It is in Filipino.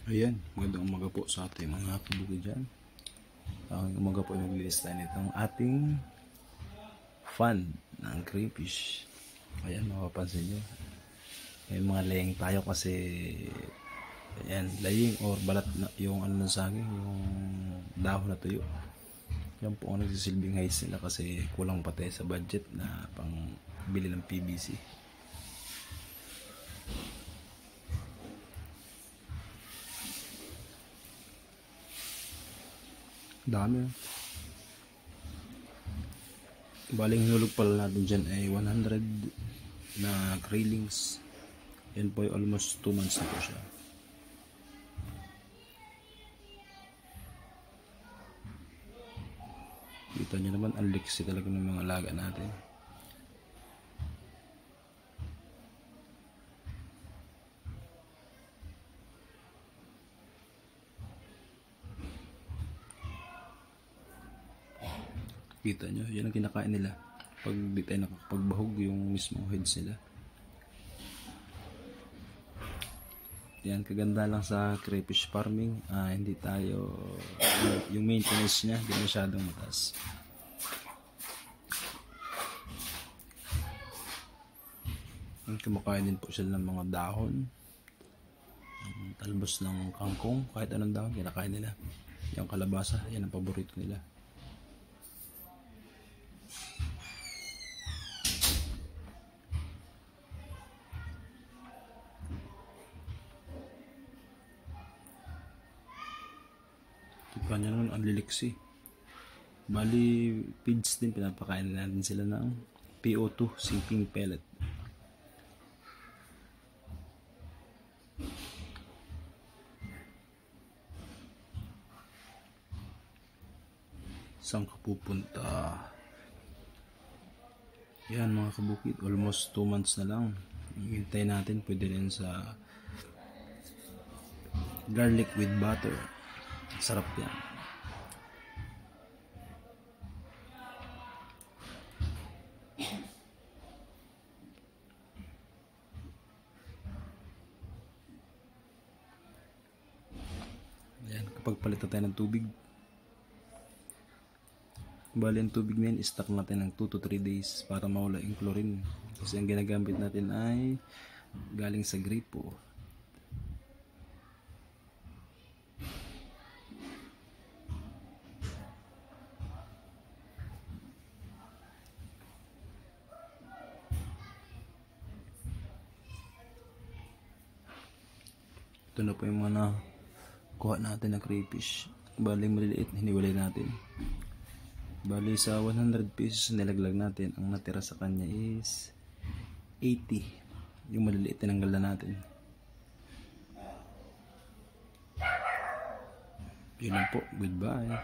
Ayan, magandang umaga po sa ating mga kabukid dyan. Ang umaga po ay maglilis tayo nitong ating fan ng crayfish. Ayan, mapapansin nyo. May mga laying tayo kasi ayan, laying or balat na yung ano ng saging, yung dahon na tuyo. Yan po ang nagsisilbing heights nila kasi kulang pa tayo sa budget na pang bili ng PVC. Dami. Baling hinulog pala natin dyan ay 100 na graylings. Yan po ay almost 2 months na po siya. Kita nyo naman ang liksi talaga ng mga alaga natin. Kita nyo, yan ang kinakain nila. Pag di tayo nakakapagbahog yung mismong heads nila. Yan, kaganda lang sa crayfish farming. Hindi tayo, yung maintenance niya, hindi masyadong mataas. Kumakain din po sila ng mga dahon. Talbos ng kangkong, kahit anong dahon, kinakain nila. Yung kalabasa, yan ang paborito nila. Tignan nyo naman ang liliksi. Bali, feeds din, pinapakain natin sila ng PO2 sinking pellet. Saan ka pupunta? Yan mga kabukid, almost 2 months na lang. Hintay natin, pwede rin sa garlic with butter. Sarap yan. Ayan, kapag palitan tayo ng tubig, bali ang tubig na yan, stock natin ng 2 to 3 days para mawala yung chlorine. Kasi ang ginagamit natin ay galing sa gripo. Ito na po yung mga kuha natin na crayfish. Bali maliliit, hiniwalay natin. Bali sa 100 pesos nilaglag natin, ang natira sa kanya is 80. Yung maliliit tinanggal na natin. Yun lang po, goodbye.